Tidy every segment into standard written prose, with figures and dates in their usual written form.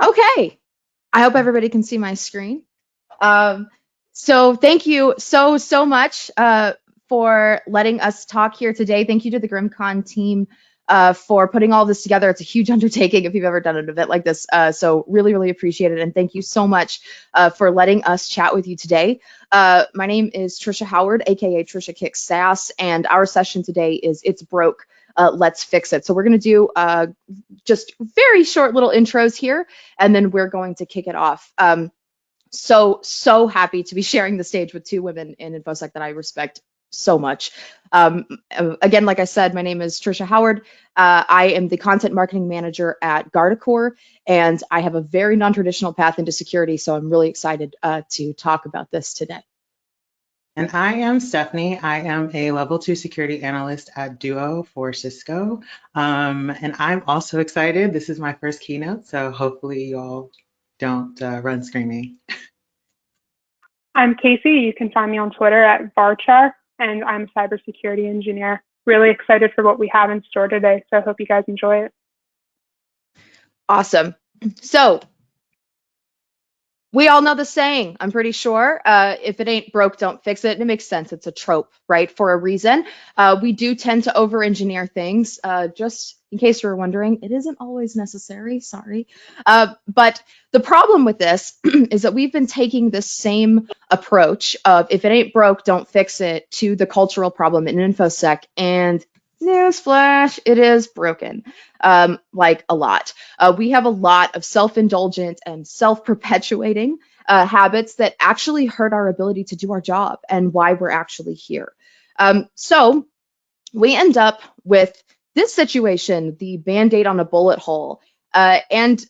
Okay, I hope everybody can see my screen. Um, so thank you so much for letting us talk here today. Thank you to the GRIMMCon team for putting all this together. It's a huge undertaking if you've ever done an event like this. So really appreciate it. And thank you so much for letting us chat with you today. My name is Tricia Howard, aka Tricia Kicks Sass, and our session today is It's Broke. Let's fix it. So we're going to do just very short little intros here, and then we're going to kick it off. So happy to be sharing the stage with two women in InfoSec that I respect so much. Again, like I said, my name is Tricia Howard. I am the content marketing manager at Guardicore, and I have a very non-traditional path into security, so I'm really excited to talk about this today. And I am Stephanie. I am a level 2 security analyst at Duo for Cisco. And I'm also excited. This is my first keynote, so hopefully you all don't run screaming. I'm Casey. You can find me on Twitter at Varchar, and I'm a cybersecurity engineer. Really excited for what we have in store today, so I hope you guys enjoy it. Awesome. So we all know the saying, I'm pretty sure. If it ain't broke, don't fix it. And it makes sense. It's a trope, right? For a reason. We do tend to over-engineer things. Just in case you were wondering, it isn't always necessary. Sorry. But the problem with this is that we've been taking this same approach of if it ain't broke, don't fix it to the cultural problem in InfoSec. And newsflash, it is broken, like a lot. We have a lot of self-indulgent and self-perpetuating habits that actually hurt our ability to do our job and why we're actually here. So we end up with this situation, the Band-Aid on a bullet hole. And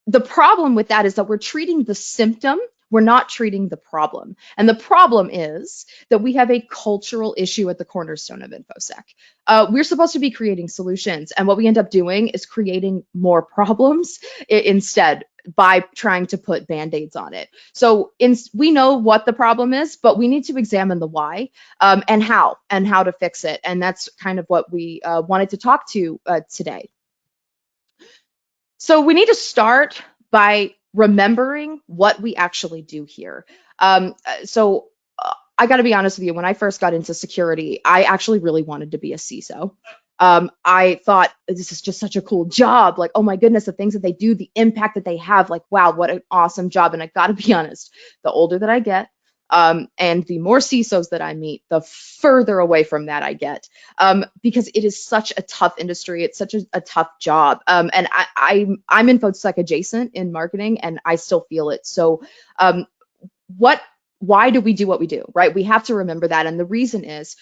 the problem with that is that we're treating the symptom, we're not treating the problem. And the problem is that we have a cultural issue at the cornerstone of InfoSec. We're supposed to be creating solutions, and what we end up doing is creating more problems instead by trying to put Band-Aids on it. So we know what the problem is, but we need to examine the why and how to fix it. And that's kind of what we wanted to talk to today. So we need to start by remembering what we actually do here. So I got to be honest with you, when I first got into security, I actually really wanted to be a CISO. I thought this is just such a cool job. Like, oh my goodness, the things that they do, the impact that they have, like, wow, what an awesome job. And I got to be honest, the older that I get, and the more CISOs that I meet, the further away from that I get, because it is such a tough industry. It's such a tough job. And I'm InfoSec adjacent in marketing, and I still feel it. So why do we do what we do, right? We have to remember that. And the reason is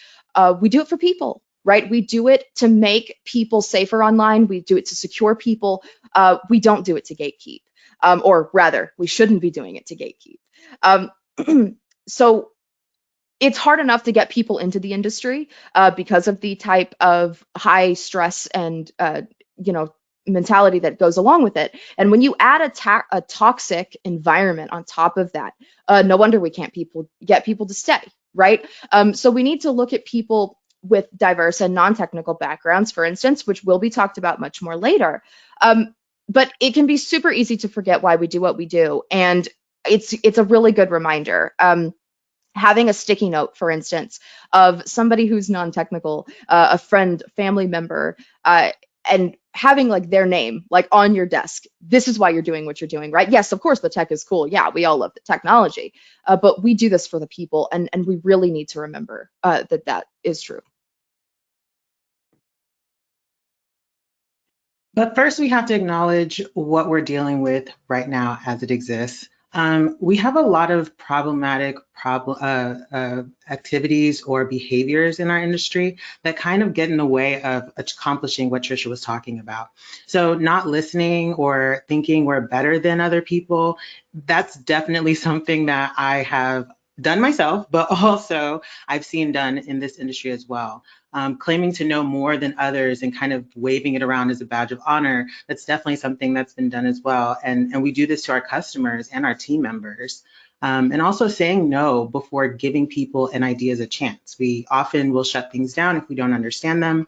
we do it for people, right? We do it to make people safer online. We do it to secure people. We don't do it to gatekeep, or rather, we shouldn't be doing it to gatekeep. So it's hard enough to get people into the industry because of the type of high stress and mentality that goes along with it. And when you add a toxic environment on top of that, no wonder we can't get people to stay, right? So we need to look at people with diverse and non-technical backgrounds, for instance, which will be talked about much more later. But it can be super easy to forget why we do what we do. And it's a really good reminder. Having a sticky note, for instance, of somebody who's non-technical, a friend, family member, and having like their name like on your desk. This is why you're doing what you're doing, right? Yes, of course, the tech is cool. Yeah, we all love the technology, but we do this for the people, and we really need to remember that is true. But first, we have to acknowledge what we're dealing with right now as it exists. We have a lot of problematic activities or behaviors in our industry that kind of get in the way of accomplishing what Tricia was talking about. So not listening or thinking we're better than other people, that's definitely something that I have done myself, but also I've seen done in this industry as well. Claiming to know more than others and kind of waving it around as a badge of honor, that's definitely something that's been done as well. And we do this to our customers and our team members. And also saying no before giving people and ideas a chance. We often will shut things down if we don't understand them,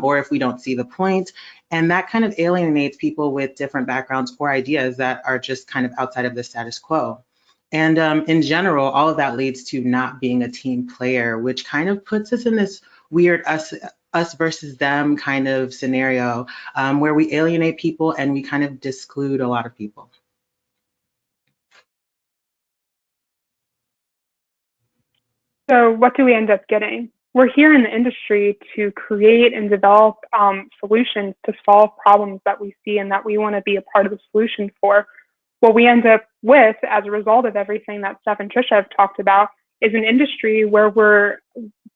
or if we don't see the point. And that kind of alienates people with different backgrounds or ideas that are just kind of outside of the status quo. And in general, all of that leads to not being a team player, which kind of puts us in this weird us versus them kind of scenario, where we alienate people and we kind of disclude a lot of people. So what do we end up getting? We're here in the industry to create and develop solutions to solve problems that we see and that we want to be a part of the solution for. What we end up with as a result of everything that Steph and Tricia have talked about is an industry where we're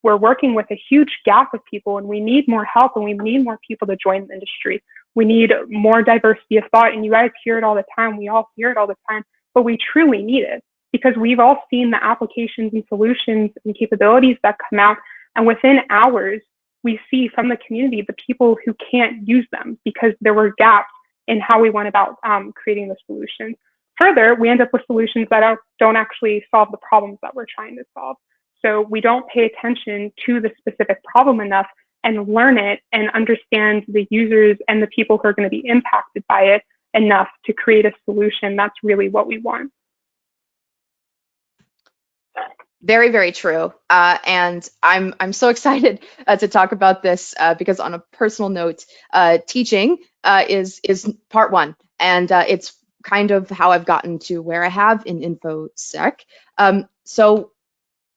working with a huge gap of people, and we need more help, and we need more people to join the industry. We need more diversity of thought, and you guys hear it all the time. We all hear it all the time, but we truly need it because we've all seen the applications and solutions and capabilities that come out, and within hours, we see from the community the people who can't use them because there were gaps in how we went about creating the solutions. Further, we end up with solutions that don't actually solve the problems that we're trying to solve. So we don't pay attention to the specific problem enough and learn it and understand the users and the people who are going to be impacted by it enough to create a solution that's really what we want. Very, very true. And I'm so excited to talk about this because on a personal note, teaching is part one, and it's kind of how I've gotten to where I have in InfoSec. So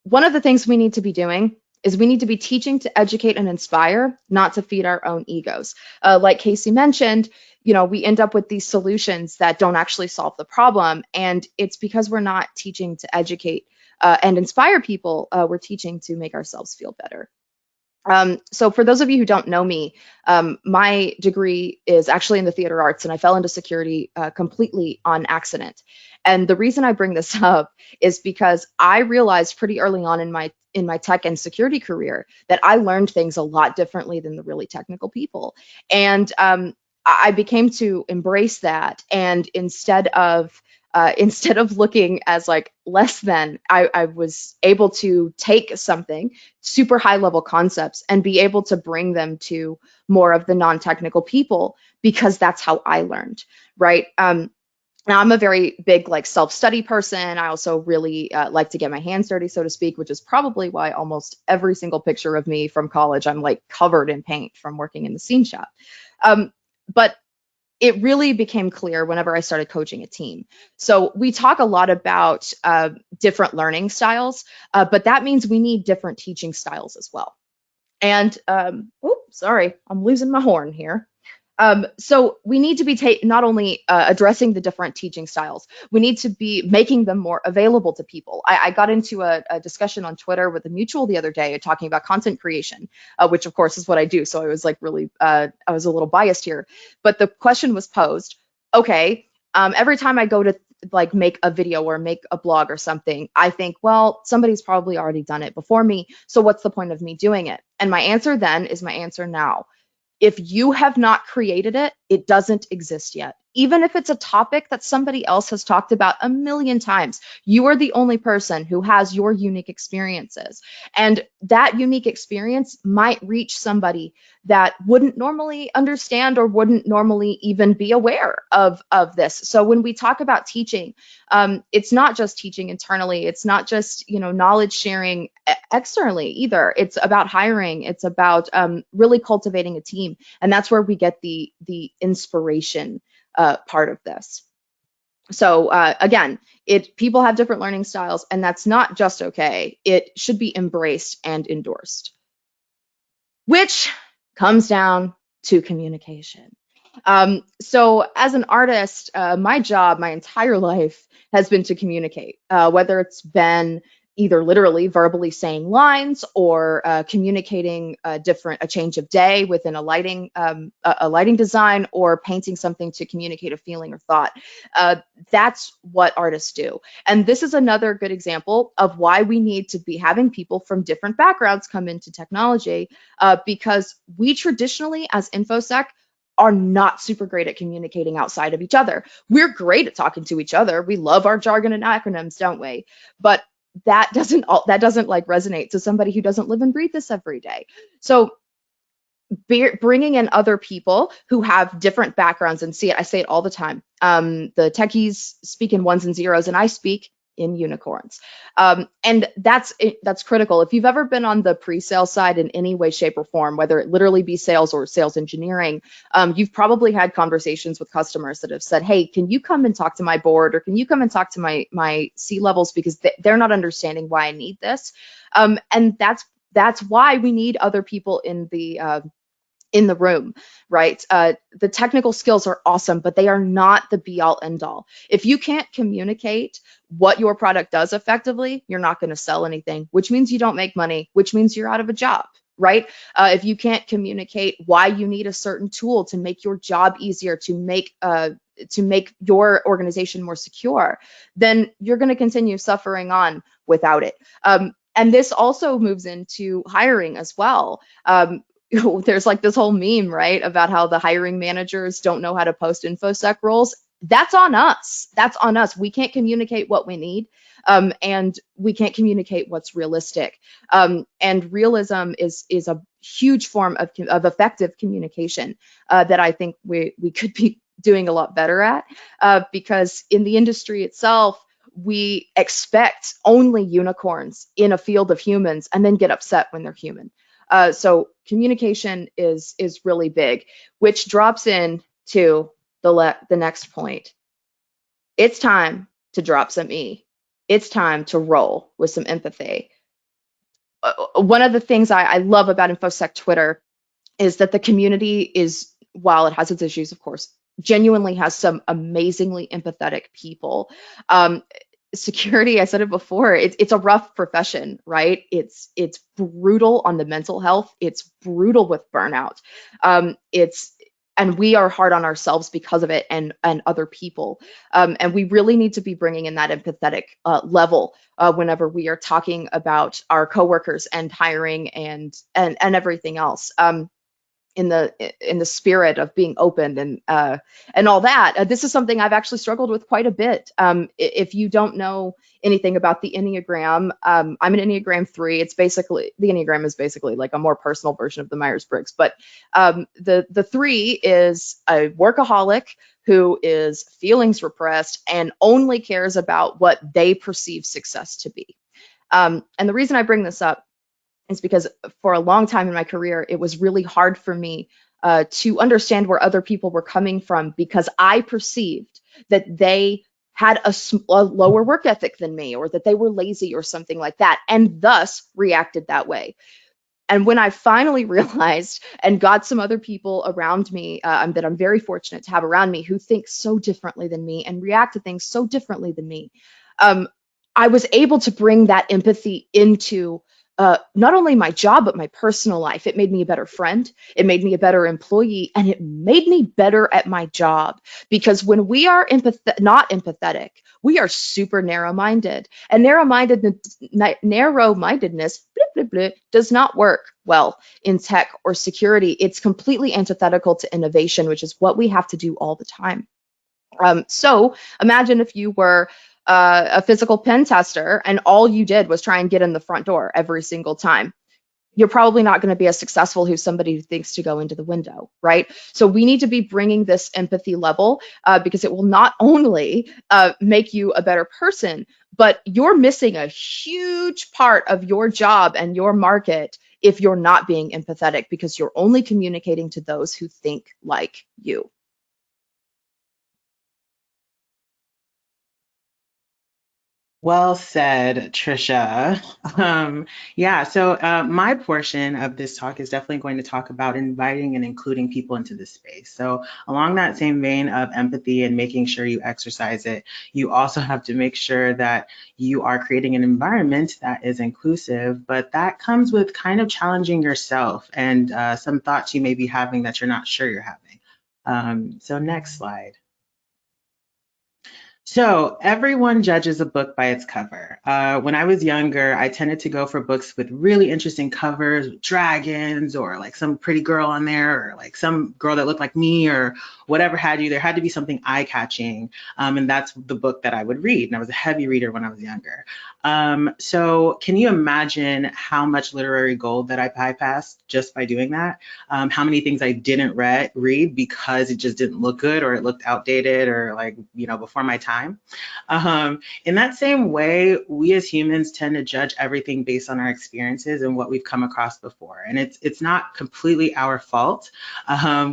one of the things we need to be doing is we need to be teaching to educate and inspire, not to feed our own egos. Like Casey mentioned, we end up with these solutions that don't actually solve the problem, and it's because we're not teaching to educate and inspire people. We're teaching to make ourselves feel better. So for those of you who don't know me, my degree is actually in the theater arts, and I fell into security completely on accident. And the reason I bring this up is because I realized pretty early on in my tech and security career that I learned things a lot differently than the really technical people. And I became to embrace that. And instead of looking as like less than, I was able to take something super high level concepts and be able to bring them to more of the non-technical people because that's how I learned, right? Now I'm a very big like self-study person. I also really like to get my hands dirty, so to speak, which is probably why almost every single picture of me from college, I'm like covered in paint from working in the scene shop. But it really became clear whenever I started coaching a team. So we talk a lot about different learning styles, but that means we need different teaching styles as well. And sorry, I'm losing my horn here. So we need to be not only addressing the different teaching styles, we need to be making them more available to people. I got into a discussion on Twitter with a mutual the other day talking about content creation, which of course is what I do. So I was like really, I was a little biased here. But the question was posed, okay, every time I go to like make a video or make a blog or something, I think, well, somebody's probably already done it before me. So what's the point of me doing it? And my answer then is my answer now. If you have not created it, it doesn't exist yet. Even if it's a topic that somebody else has talked about a million times, you are the only person who has your unique experiences. And that unique experience might reach somebody that wouldn't normally understand or wouldn't normally even be aware of this. So when we talk about teaching, it's not just teaching internally. It's not just, knowledge sharing externally either. It's about hiring. It's about really cultivating a team. And that's where we get the inspiration part of this. So again, people have different learning styles, and that's not just okay. It should be embraced and endorsed, which comes down to communication. So as an artist, my job, my entire life has been to communicate, whether it's been either literally verbally saying lines or communicating a change of day within a lighting design or painting something to communicate a feeling or thought. That's what artists do. And this is another good example of why we need to be having people from different backgrounds come into technology because we traditionally as InfoSec are not super great at communicating outside of each other. We're great at talking to each other. We love our jargon and acronyms, don't we? But that doesn't like resonate to somebody who doesn't live and breathe this every day. So bringing in other people who have different backgrounds, and I say it all the time. The techies speak in ones and zeros, and I speak in unicorns. And that's critical. If you've ever been on the pre-sale side in any way, shape, or form, whether it literally be sales or sales engineering, you've probably had conversations with customers that have said, hey, can you come and talk to my board, or can you come and talk to my C-levels, because they're not understanding why I need this. And that's why we need other people in the room, right? The technical skills are awesome, but they are not the be all end all. If you can't communicate what your product does effectively, you're not going to sell anything, which means you don't make money, which means you're out of a job, right? If you can't communicate why you need a certain tool to make your job easier, to make your organization more secure, then you're going to continue suffering on without it. And this also moves into hiring as well. There's like this whole meme, right, about how the hiring managers don't know how to post InfoSec roles. That's on us. That's on us. We can't communicate what we need, and we can't communicate what's realistic. And realism is a huge form of effective communication that I think we could be doing a lot better at, because in the industry itself, we expect only unicorns in a field of humans and then get upset when they're human. So communication is really big, which drops in to the next point. It's time to drop some E. It's time to roll with some empathy. One of the things I love about InfoSec Twitter is that the community is, while it has its issues, of course, genuinely has some amazingly empathetic people. Security, I said it before, it's a rough profession, right? It's brutal on the mental health. It's brutal with burnout. And we are hard on ourselves because of it, and other people. And we really need to be bringing in that empathetic level whenever we are talking about our coworkers and hiring and everything else. In the spirit of being open and all that. This is something I've actually struggled with quite a bit. If you don't know anything about the Enneagram, I'm an Enneagram 3. The Enneagram is basically like a more personal version of the Myers-Briggs, but the 3 is a workaholic who is feelings repressed and only cares about what they perceive success to be. And the reason I bring this up is because for a long time in my career, it was really hard for me to understand where other people were coming from, because I perceived that they had a lower work ethic than me, or that they were lazy or something like that, and thus reacted that way. And when I finally realized and got some other people around me that I'm very fortunate to have around me who think so differently than me and react to things so differently than me, I was able to bring that empathy into not only my job, but my personal life. It made me a better friend. It made me a better employee, and it made me better at my job. Because when we are not empathetic, we are super narrow-minded, and narrow-mindedness does not work well in tech or security. It's completely antithetical to innovation, which is what we have to do all the time. So imagine if you were a physical pen tester and all you did was try and get in the front door every single time. You're probably not going to be as successful as somebody who thinks to go into the window, right? So we need to be bringing this empathy level because it will not only make you a better person, but you're missing a huge part of your job and your market if you're not being empathetic, because you're only communicating to those who think like you. Well said, Tricia. Yeah, so my portion of this talk is definitely going to talk about inviting and including people into this space. So along that same vein of empathy and making sure you exercise it, you also have to make sure that you are creating an environment that is inclusive, but that comes with kind of challenging yourself and some thoughts you may be having that you're not sure you're having. So next slide. So everyone judges a book by its cover. When I was younger, I tended to go for books with really interesting covers, with dragons, or like some pretty girl on there, or like some girl that looked like me, or whatever had you. There had to be something eye-catching, and that's the book that I would read. And I was a heavy reader when I was younger. So can you imagine how much literary gold that I bypassed just by doing that? How many things I didn't read because it just didn't look good, or it looked outdated, or like, before my time. In that same way, we as humans tend to judge everything based on our experiences and what we've come across before. And it's not completely our fault.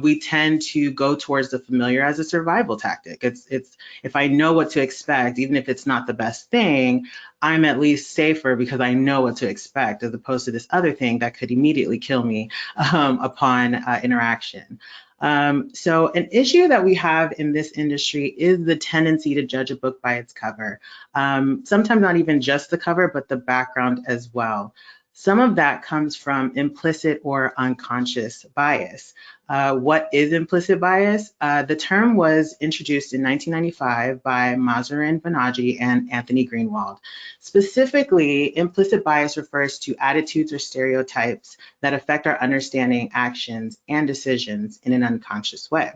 We tend to go towards the familiar as a survival tactic. It's if I know what to expect, even if it's not the best thing, I'm at least safer because I know what to expect, as opposed to this other thing that could immediately kill me upon interaction. So an issue that we have in this industry is the tendency to judge a book by its cover. Sometimes not even just the cover, but the background as well. Some of that comes from implicit or unconscious bias. What is implicit bias? The term was introduced in 1995 by Mazarin Banaji and Anthony Greenwald. Specifically, implicit bias refers to attitudes or stereotypes that affect our understanding, actions, and decisions in an unconscious way.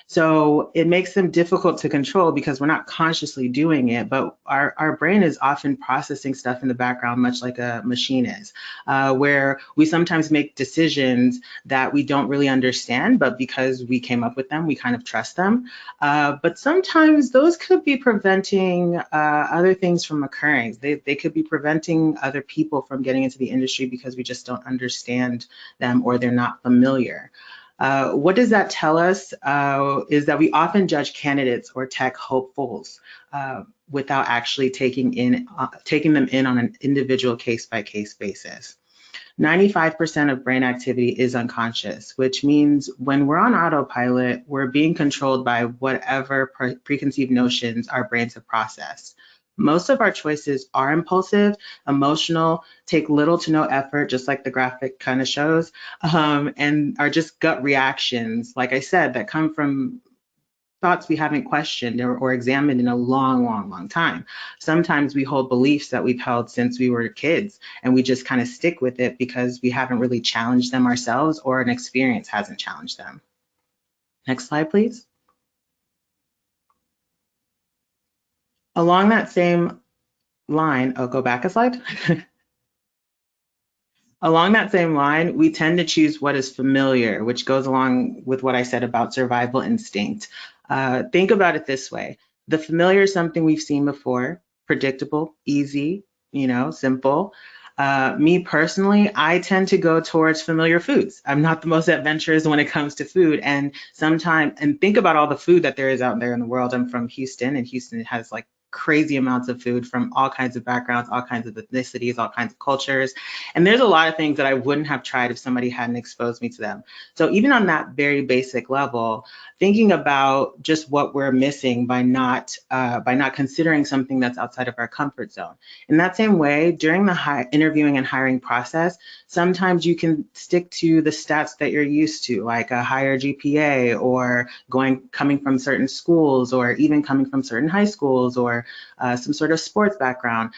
So it makes them difficult to control because we're not consciously doing it, but our brain is often processing stuff in the background, much like a machine is, where we sometimes make decisions that we don't really understand, but because we came up with them, we kind of trust them. But sometimes those could be preventing other things from occurring. They could be preventing other people from getting into the industry because we just don't understand them, or they're not familiar. What does that tell us? Is that we often judge candidates or tech hopefuls without actually taking them in on an individual case-by-case basis. 95% of brain activity is unconscious, which means when we're on autopilot, we're being controlled by whatever preconceived notions our brains have processed. Most of our choices are impulsive, emotional, take little to no effort, just like the graphic kind of shows, and are just gut reactions, like I said, that come from thoughts we haven't questioned or examined in a long, long, long time. Sometimes we hold beliefs that we've held since we were kids, and we just kind of stick with it because we haven't really challenged them ourselves, or an experience hasn't challenged them. Next slide, please. Along that same line, oh, go back a slide. Along that same line, we tend to choose what is familiar, which goes along with what I said about survival instinct. Think about it this way. The familiar is something we've seen before, predictable, easy, simple. Me personally, I tend to go towards familiar foods. I'm not the most adventurous when it comes to food. And think about all the food that there is out there in the world. I'm from Houston, and Houston has like crazy amounts of food from all kinds of backgrounds, all kinds of ethnicities, all kinds of cultures. And there's a lot of things that I wouldn't have tried if somebody hadn't exposed me to them. So even on that very basic level, thinking about just what we're missing by not considering something that's outside of our comfort zone. In that same way, during the interviewing and hiring process, sometimes you can stick to the stats that you're used to, like a higher GPA, or coming from certain schools, or even coming from certain high schools, or some sort of sports background,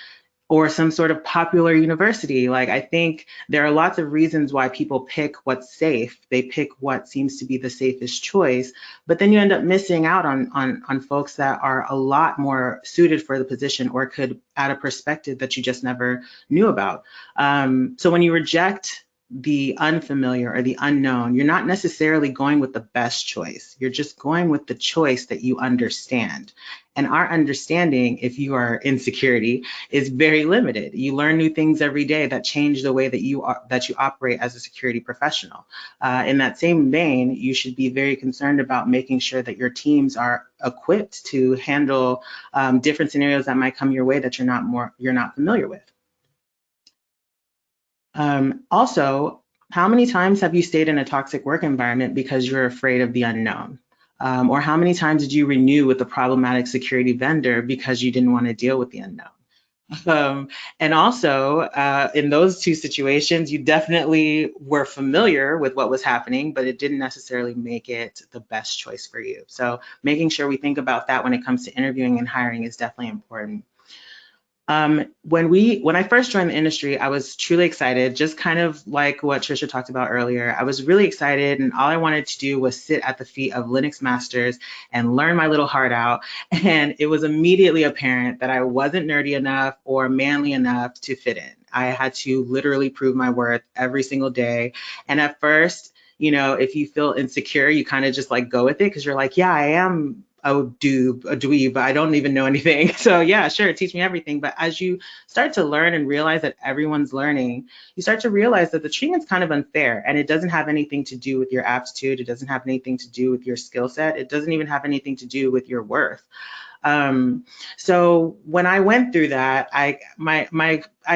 or some sort of popular university. Like, I think there are lots of reasons why people pick what's safe. They pick what seems to be the safest choice, but then you end up missing out on folks that are a lot more suited for the position, or could add a perspective that you just never knew about. So when you reject the unfamiliar or the unknown, you're not necessarily going with the best choice. You're just going with the choice that you understand. And our understanding, if you are in security, is very limited. You learn new things every day that change the way that you operate as a security professional. In that same vein, you should be very concerned about making sure that your teams are equipped to handle different scenarios that might come your way that you're not familiar with. Also, how many times have you stayed in a toxic work environment because you're afraid of the unknown? Or how many times did you renew with a problematic security vendor because you didn't want to deal with the unknown? And also, in those two situations, you definitely were familiar with what was happening, but it didn't necessarily make it the best choice for you. So making sure we think about that when it comes to interviewing and hiring is definitely important. When I first joined the industry, I was truly excited, just kind of like what Tricia talked about earlier. I was really excited, and all I wanted to do was sit at the feet of Linux masters and learn my little heart out. And it was immediately apparent that I wasn't nerdy enough or manly enough to fit in. I had to literally prove my worth every single day. And at first, if you feel insecure, you kind of just like go with it because you're like, yeah, I am a dweeb, but I don't even know anything. So yeah, sure, teach me everything. But as you start to learn and realize that everyone's learning, you start to realize that the treatment's kind of unfair, and it doesn't have anything to do with your aptitude. It doesn't have anything to do with your skill set. It doesn't even have anything to do with your worth. Um, so when I went through that, I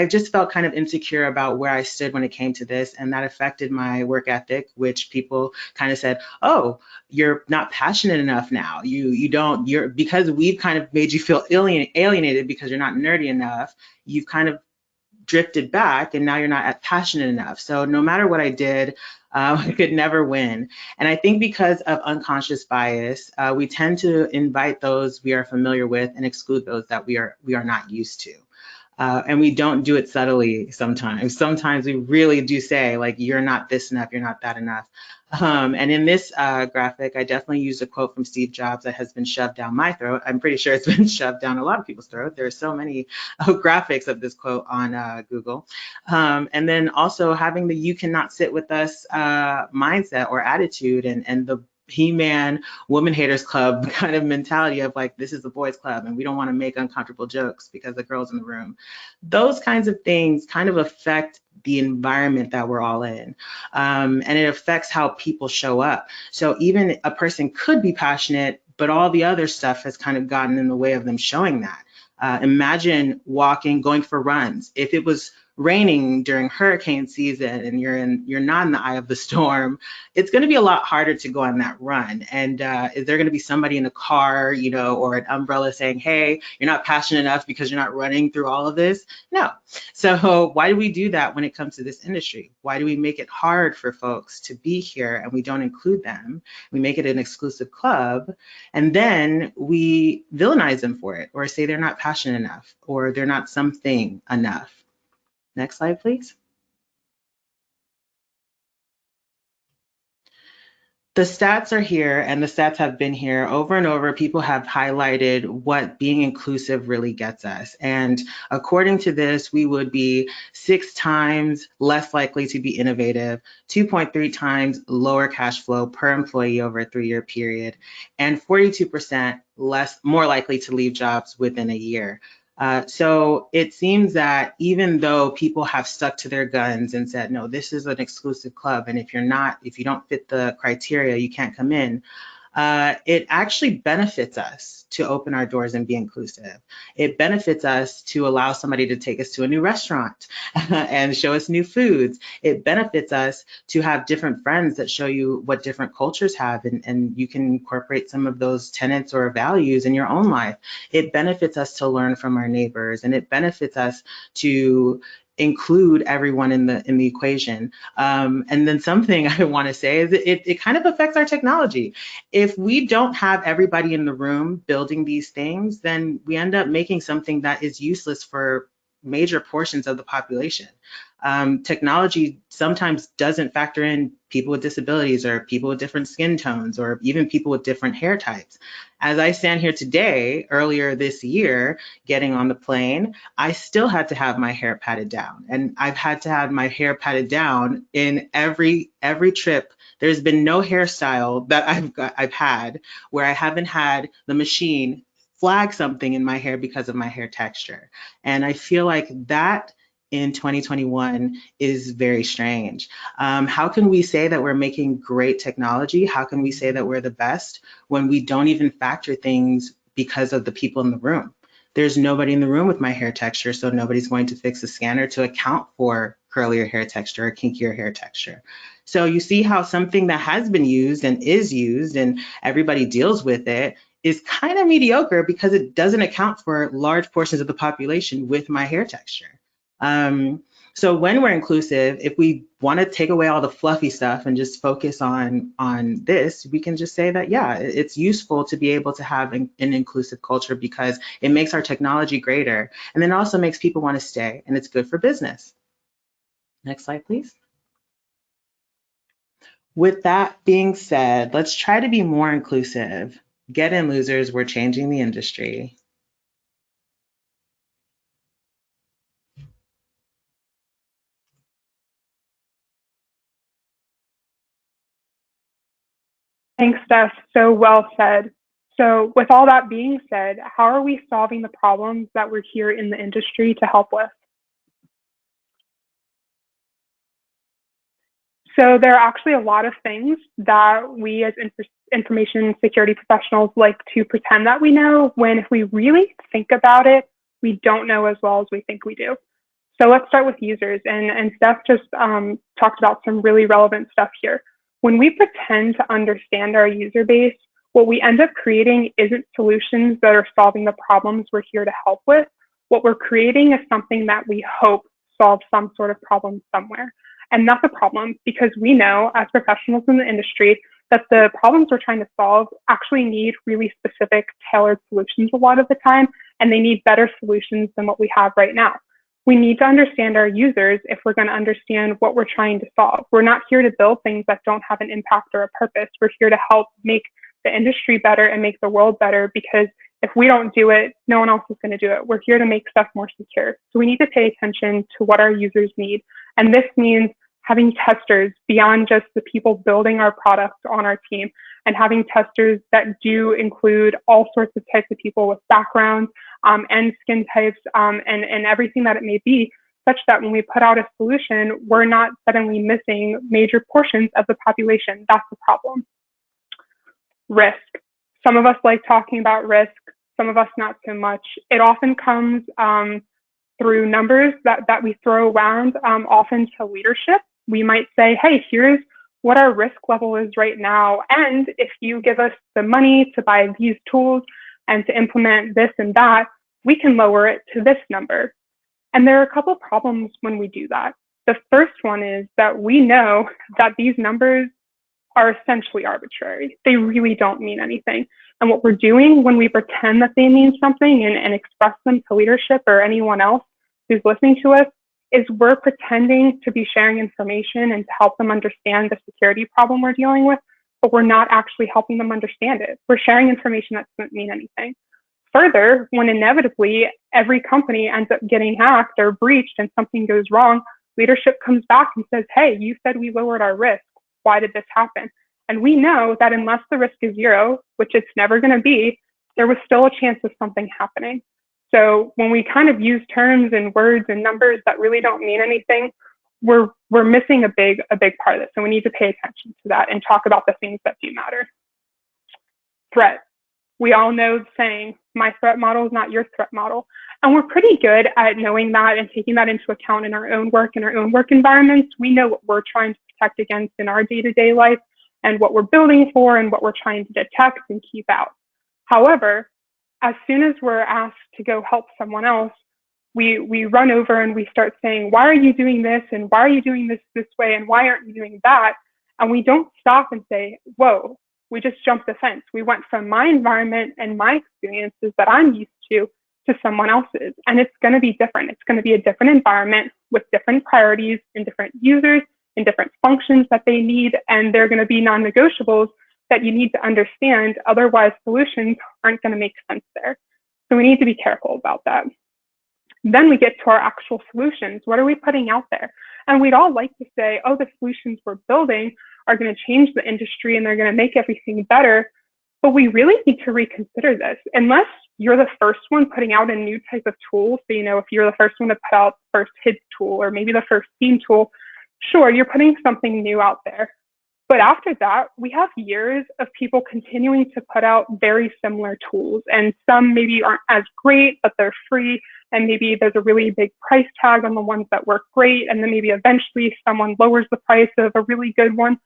just felt kind of insecure about where I stood when it came to this, and that affected my work ethic, which people kind of said, "Oh, you're not passionate enough now. You're because we've kind of made you feel alienated because you're not nerdy enough. You've kind of drifted back and now you're not as passionate enough." So no matter what I did, I could never win. And I think because of unconscious bias, we tend to invite those we are familiar with and exclude those that we are not used to. And we don't do it subtly sometimes. Sometimes we really do say, like, you're not this enough, you're not that enough. And in this graphic, I definitely used a quote from Steve Jobs that has been shoved down my throat. I'm pretty sure it's been shoved down a lot of people's throat. There are so many graphics of this quote on Google. And then also having the "you cannot sit with us" mindset or attitude, and the He-Man woman haters club kind of mentality of like, this is the boys club and we don't want to make uncomfortable jokes because the girls in the room. Those kinds of things kind of affect the environment that we're all in. And it affects how people show up. So even a person could be passionate, but all the other stuff has kind of gotten in the way of them showing that. Imagine going for runs. If it was raining during hurricane season and you're not in the eye of the storm, it's going to be a lot harder to go on that run. And is there going to be somebody in a car, or an umbrella saying, "Hey, you're not passionate enough because you're not running through all of this"? No. So why do we do that when it comes to this industry? Why do we make it hard for folks to be here and we don't include them? We make it an exclusive club, and then we villainize them for it, or say they're not passionate enough or they're not something enough. Next slide, please. The stats are here, and the stats have been here over and over. People have highlighted what being inclusive really gets us. And according to this, we would be 6 times less likely to be innovative, 2.3 times lower cash flow per employee over a 3-year period, and 42% more likely to leave jobs within a year. So it seems that even though people have stuck to their guns and said, no, this is an exclusive club, and if you don't fit the criteria, you can't come in, it actually benefits us to open our doors and be inclusive. It benefits us to allow somebody to take us to a new restaurant and show us new foods. It benefits us to have different friends that show you what different cultures have, and you can incorporate some of those tenets or values in your own life. It benefits us to learn from our neighbors, and it benefits us to include everyone in the equation. And then something I want to say is it kind of affects our technology. If we don't have everybody in the room building these things, then we end up making something that is useless for major portions of the population. Technology sometimes doesn't factor in people with disabilities or people with different skin tones or even people with different hair types. As I stand here today, earlier this year, getting on the plane, I still had to have my hair patted down. And I've had to have my hair patted down in every trip. There's been no hairstyle that I've had where I haven't had the machine flag something in my hair because of my hair texture. And I feel like that in 2021 is very strange. How can we say that we're making great technology? How can we say that we're the best when we don't even factor things because of the people in the room? There's nobody in the room with my hair texture, so nobody's going to fix the scanner to account for curlier hair texture or kinkier hair texture. So you see how something that has been used and is used and everybody deals with it is kind of mediocre because it doesn't account for large portions of the population with my hair texture. So when we're inclusive, if we want to take away all the fluffy stuff and just focus on this, we can just say that, yeah, it's useful to be able to have an inclusive culture because it makes our technology greater. And then also makes people want to stay, and it's good for business. Next slide, please. With that being said, let's try to be more inclusive. Get in, losers, we're changing the industry. Thanks, Steph. So well said. So with all that being said, how are we solving the problems that we're here in the industry to help with? So there are actually a lot of things that we as information security professionals like to pretend that we know, when if we really think about it, we don't know as well as we think we do. So let's start with users. And Steph just talked about some really relevant stuff here. When we pretend to understand our user base, what we end up creating isn't solutions that are solving the problems we're here to help with. What we're creating is something that we hope solves some sort of problem somewhere. And that's a problem because we know as professionals in the industry that the problems we're trying to solve actually need really specific, tailored solutions a lot of the time, and they need better solutions than what we have right now. We need to understand our users if we're going to understand what we're trying to solve. We're not here to build things that don't have an impact or a purpose. We're here to help make the industry better and make the world better, because if we don't do it, no one else is going to do it. We're here to make stuff more secure. So we need to pay attention to what our users need. And this means having testers beyond just the people building our product on our team, and having testers that do include all sorts of types of people with backgrounds and skin types and everything that it may be, such that when we put out a solution, we're not suddenly missing major portions of the population. That's the problem. Risk. Some of us like talking about risk, some of us not so much. It often comes through numbers that we throw around, often to leadership. We might say, hey, here's what our risk level is right now. And if you give us the money to buy these tools and to implement this and that, we can lower it to this number. And there are a couple problems when we do that. The first one is that we know that these numbers are essentially arbitrary. They really don't mean anything. And what we're doing when we pretend that they mean something and express them to leadership or anyone else who's listening to us is we're pretending to be sharing information and to help them understand the security problem we're dealing with, but we're not actually helping them understand it. We're sharing information that doesn't mean anything. Further, when inevitably every company ends up getting hacked or breached and something goes wrong, leadership comes back and says, hey, you said we lowered our risk. Why did this happen? And we know that unless the risk is zero, which it's never going to be, there was still a chance of something happening. So when we kind of use terms and words and numbers that really don't mean anything, we're missing a big part of this. So we need to pay attention to that and talk about the things that do matter. Threat. We all know the saying, my threat model is not your threat model. And we're pretty good at knowing that and taking that into account in our own work, in our own work environments. We know what we're trying to protect against in our day-to-day life and what we're building for and what we're trying to detect and keep out. However, as soon as we're asked to go help someone else, we run over and we start saying, why are you doing this? And why are you doing this way? And why aren't you doing that? And we don't stop and say, whoa, we just jumped the fence. We went from my environment and my experiences that I'm used to someone else's. And it's going to be different. It's going to be a different environment with different priorities and different users and different functions that they need. And they're going to be non-negotiables that you need to understand. Otherwise, solutions aren't going to make sense there. So we need to be careful about that. Then we get to our actual solutions. What are we putting out there? And we'd all like to say, oh, the solutions we're building are going to change the industry and they're going to make everything better. But we really need to reconsider this. Unless you're the first one putting out a new type of tool, so, if you're the first one to put out the first HID tool or maybe the first theme tool, sure, you're putting something new out there. But after that, we have years of people continuing to put out very similar tools, and some maybe aren't as great, but they're free. And maybe there's a really big price tag on the ones that work great. And then maybe eventually someone lowers the price of a really good one.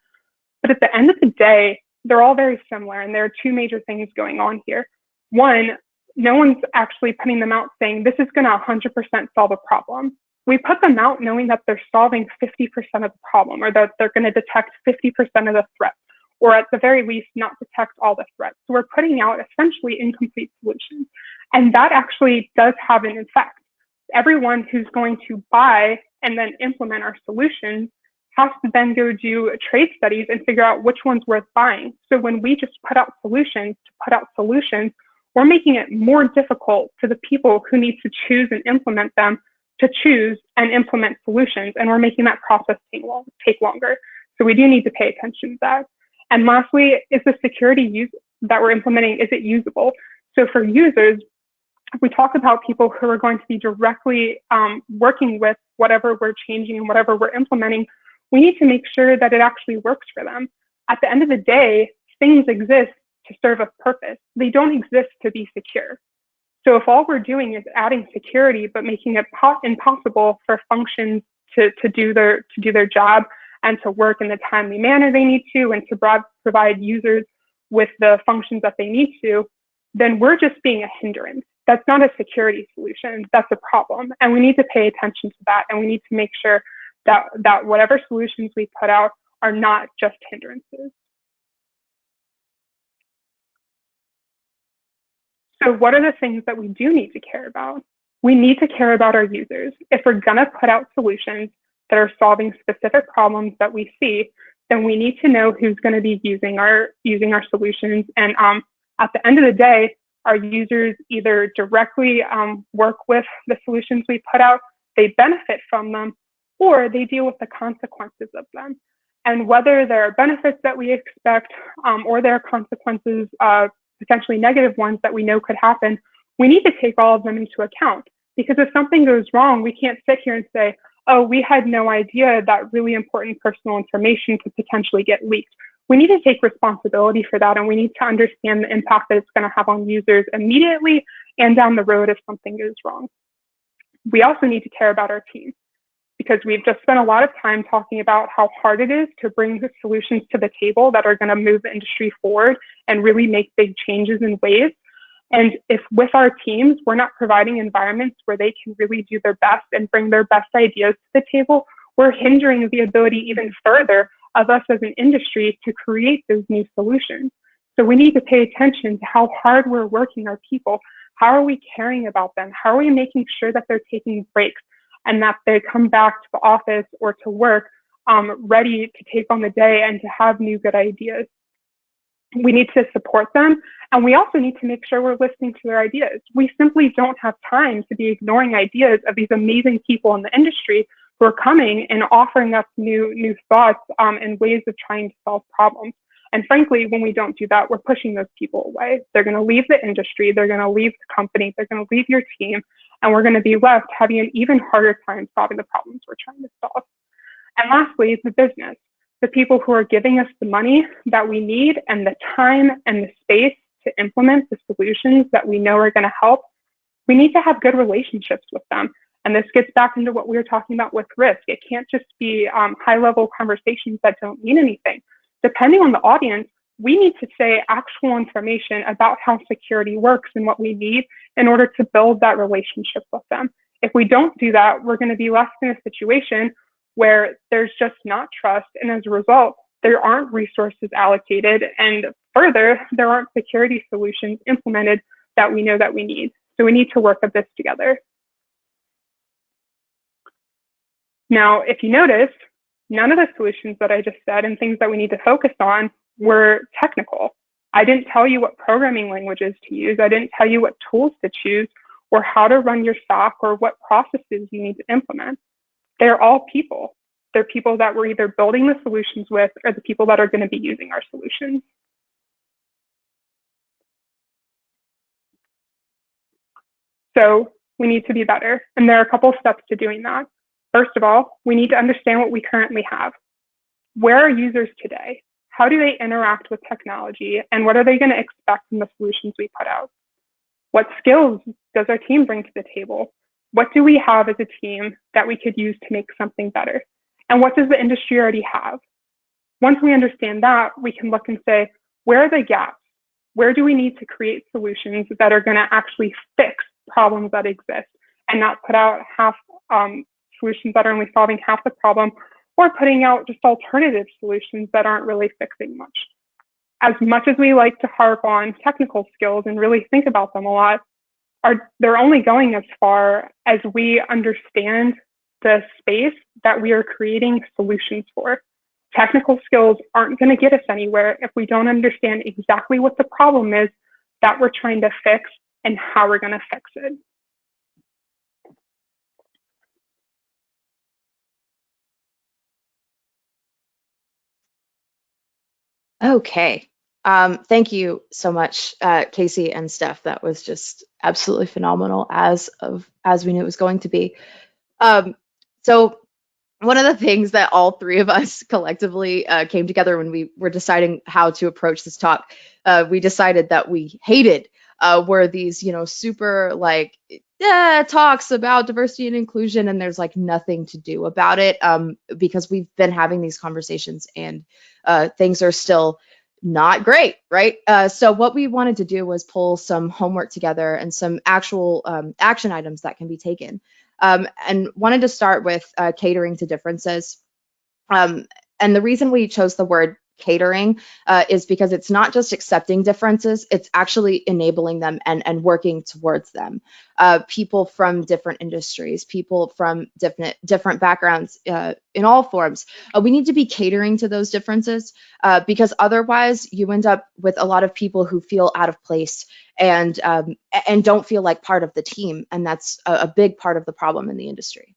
But at the end of the day, they're all very similar, and there are two major things going on here. One, no one's actually putting them out saying this is going to 100% solve a problem. We put them out knowing that they're solving 50% of the problem, or that they're going to detect 50% of the threat, or at the very least, not detect all the threats. So we're putting out essentially incomplete solutions. And that actually does have an effect. Everyone who's going to buy and then implement our solutions has to then go do trade studies and figure out which one's worth buying. So when we just put out solutions to put out solutions, we're making it more difficult for the people who need to choose and implement them to choose and implement solutions. And we're making that process take longer. So we do need to pay attention to that. And lastly, is the security that we're implementing, is it usable? So for users, we talk about people who are going to be directly working with whatever we're changing and whatever we're implementing. We need to make sure that it actually works for them. At the end of the day, things exist to serve a purpose. They don't exist to be secure. So if all we're doing is adding security, but making it impossible for functions to do their job and to work in the timely manner they need to, and to provide users with the functions that they need to, then we're just being a hindrance. That's not a security solution. That's a problem. And we need to pay attention to that. And we need to make sure that whatever solutions we put out are not just hindrances. So what are the things that we do need to care about? We need to care about our users. If we're going to put out solutions that are solving specific problems that we see, then we need to know who's going to be using our solutions. And at the end of the day, our users either directly work with the solutions we put out, they benefit from them, or they deal with the consequences of them. And whether there are benefits that we expect or there are consequences, potentially negative ones that we know could happen, we need to take all of them into account. Because if something goes wrong, we can't sit here and say, oh, we had no idea that really important personal information could potentially get leaked. We need to take responsibility for that, and we need to understand the impact that it's going to have on users immediately and down the road if something goes wrong. We also need to care about our team, because we've just spent a lot of time talking about how hard it is to bring the solutions to the table that are going to move the industry forward and really make big changes in ways. And if with our teams, we're not providing environments where they can really do their best and bring their best ideas to the table, we're hindering the ability even further of us as an industry to create those new solutions. So we need to pay attention to how hard we're working our people. How are we caring about them? How are we making sure that they're taking breaks and that they come back to the office or to work ready to take on the day and to have new good ideas? We need to support them, and we also need to make sure we're listening to their ideas. We simply don't have time to be ignoring ideas of these amazing people in the industry who are coming and offering us new thoughts and ways of trying to solve problems. And frankly, when we don't do that, we're pushing those people away. They're going to leave the industry, they're going to leave the company, they're going to leave your team, and we're going to be left having an even harder time solving the problems we're trying to solve. And lastly, the business. The people who are giving us the money that we need and the time and the space to implement the solutions that we know are going to help, we need to have good relationships with them. And this gets back into what we were talking about with risk. It can't just be high-level conversations that don't mean anything. Depending on the audience, we need to say actual information about how security works and what we need in order to build that relationship with them. If we don't do that, we're going to be left in a situation where there's just not trust, and as a result, there aren't resources allocated, and further, there aren't security solutions implemented that we know that we need. So we need to work at this together. Now, if you noticed, none of the solutions that I just said and things that we need to focus on were technical. I didn't tell you what programming languages to use. I didn't tell you what tools to choose or how to run your SOC or what processes you need to implement. They're all people. They're people that we're either building the solutions with or the people that are going to be using our solutions. So we need to be better. And there are a couple of steps to doing that. First of all, we need to understand what we currently have. Where are users today? How do they interact with technology? And what are they going to expect from the solutions we put out? What skills does our team bring to the table? What do we have as a team that we could use to make something better? And what does the industry already have? Once we understand that, we can look and say, Where are the gaps? Where do we need to create solutions that are going to actually fix problems that exist and not put out half solutions that are only solving half the problem, or putting out just alternative solutions that aren't really fixing much? As much as we like to harp on technical skills and really think about them a lot, they're only going as far as we understand the space that we are creating solutions for. Technical skills aren't going to get us anywhere if we don't understand exactly what the problem is that we're trying to fix and how we're going to fix it. Okay. Thank you so much, Casey and Steph. That was just absolutely phenomenal, as we knew it was going to be. So one of the things that all three of us collectively came together when we were deciding how to approach this talk, we decided that we hated were these, super like talks about diversity and inclusion, and there's like nothing to do about it, because we've been having these conversations and things are still not great, right? So what we wanted to do was pull some homework together and some actual action items that can be taken, and wanted to start with catering to differences. Um, and the reason we chose the word catering is because it's not just accepting differences, it's actually enabling them and working towards them. People from different industries, people from different backgrounds, in all forms, we need to be catering to those differences, because otherwise you end up with a lot of people who feel out of place and don't feel like part of the team, and that's a big part of the problem in the industry.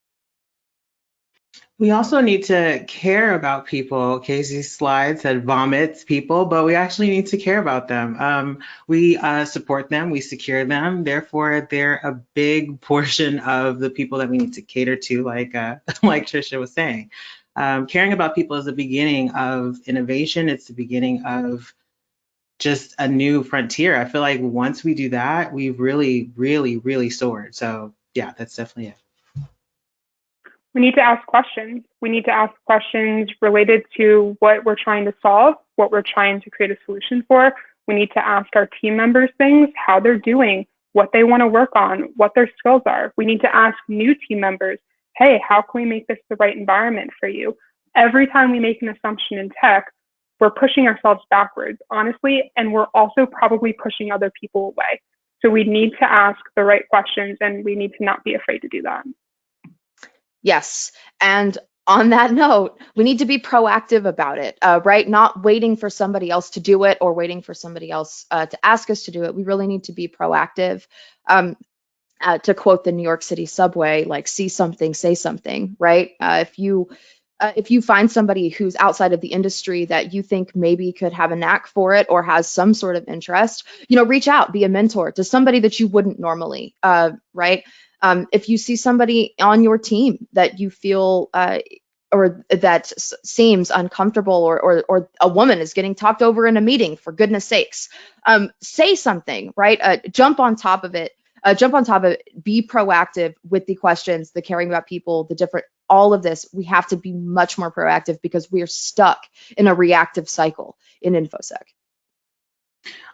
We also need to care about people. Casey's slide said vomits people, but we actually need to care about them. We support them, we secure them. Therefore, they're a big portion of the people that we need to cater to, like like Tricia was saying. Caring about people is the beginning of innovation. It's the beginning of just a new frontier. I feel like once we do that, we've really, really, really soared. So yeah, that's definitely it. We need to ask questions. We need to ask questions related to what we're trying to solve, what we're trying to create a solution for. We need to ask our team members things, how they're doing, what they want to work on, what their skills are. We need to ask new team members, hey, how can we make this the right environment for you? Every time we make an assumption in tech, we're pushing ourselves backwards, honestly, and we're also probably pushing other people away. So we need to ask the right questions, and we need to not be afraid to do that. Yes. And on that note, we need to be proactive about it, right? Not waiting for somebody else to do it or waiting for somebody else to ask us to do it. We really need to be proactive. To quote the New York City subway, like see something, say something, right? If you find somebody who's outside of the industry that you think maybe could have a knack for it or has some sort of interest, reach out, be a mentor to somebody that you wouldn't normally, right? If you see somebody on your team that you feel or that seems uncomfortable, or a woman is getting talked over in a meeting, for goodness sakes, say something, right? Jump on top of it. Be proactive with the questions, the caring about people, the different, all of this. We have to be much more proactive because we are stuck in a reactive cycle in InfoSec.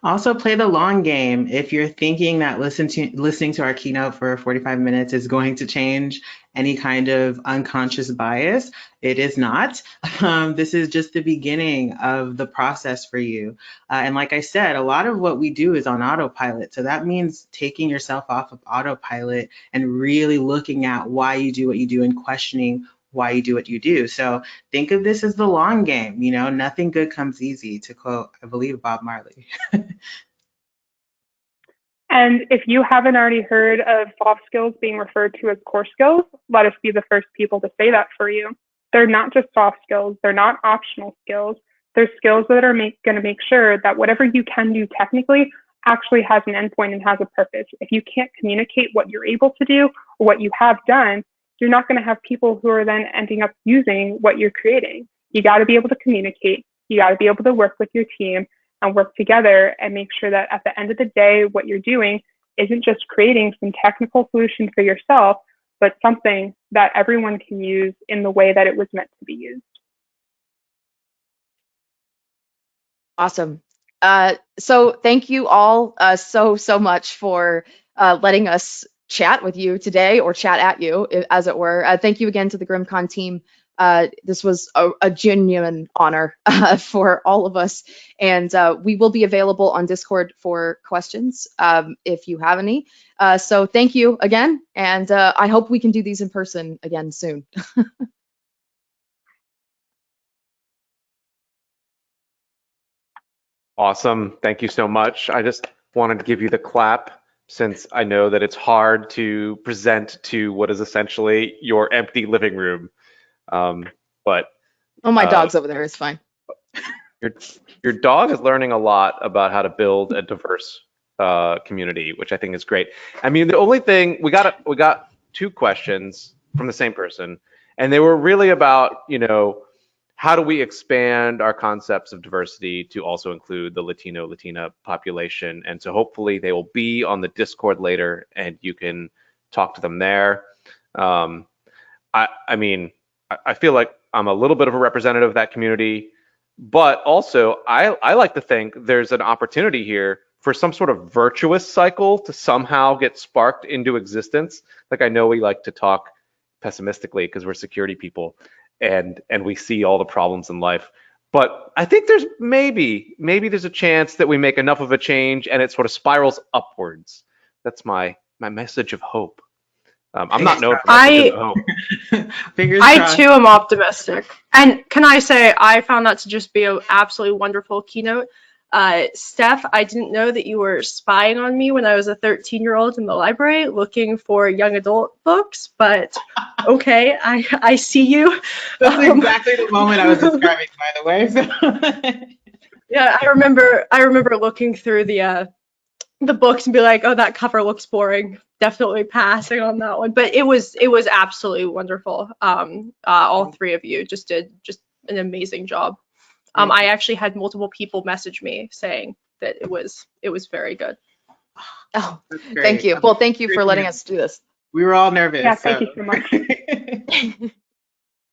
Also play the long game. If you're thinking that listening to our keynote for 45 minutes is going to change any kind of unconscious bias, it is not. This is just the beginning of the process for you. And like I said, a lot of what we do is on autopilot. So that means taking yourself off of autopilot and really looking at why you do what you do and questioning why you do what you do. So think of this as the long game. Nothing good comes easy, to quote, I believe, Bob Marley. And if you haven't already heard of soft skills being referred to as core skills, let us be the first people to say that for you. They're not just soft skills. They're not optional skills. They're skills that are going to make sure that whatever you can do technically actually has an endpoint and has a purpose. If you can't communicate what you're able to do or what you have done, you're not going to have people who are then ending up using what you're creating. You got to be able to communicate. You got to be able to work with your team and work together and make sure that at the end of the day, what you're doing isn't just creating some technical solution for yourself, but something that everyone can use in the way that it was meant to be used. Awesome. So thank you all so much for letting us chat with you today, or chat at you, as it were. Thank you again to the GRIMMCon team. This was a genuine honor for all of us, and we will be available on Discord for questions if you have any. So thank you again, and I hope we can do these in person again soon. Awesome. Thank you so much. I just wanted to give you the clap since I know that it's hard to present to what is essentially your empty living room. But Oh, my dog's over there. It's fine. your dog is learning a lot about how to build a diverse community, which I think is great. I mean, the only thing we got two questions from the same person, and they were really about, you know, how do we expand our concepts of diversity to also include the Latina population? And so hopefully they will be on the Discord later, and you can talk to them there. I mean, I feel like I'm a little bit of a representative of that community, but also I like to think there's an opportunity here for some sort of virtuous cycle to somehow get sparked into existence. Like, I know we like to talk pessimistically because we're security people, and we see all the problems in life. But I think there's maybe there's a chance that we make enough of a change and it sort of spirals upwards. That's my message of hope. I'm not known for messages of hope. Fingers I crossed. too am optimistic. And can I say, I found that to just be an absolutely wonderful keynote. Steph, I didn't know that you were spying on me when I was a 13-year-old in the library looking for young adult books, but okay, I see you. That's exactly the moment I was describing, by the way. So. Yeah, I remember looking through the books and be like, oh, that cover looks boring. Definitely passing on that one. But it was absolutely wonderful. All three of you just did an amazing job. I actually had multiple people message me saying that it was very good. Oh, thank you. Well, thank you for letting us do this. We were all nervous. Yeah, thank you so much.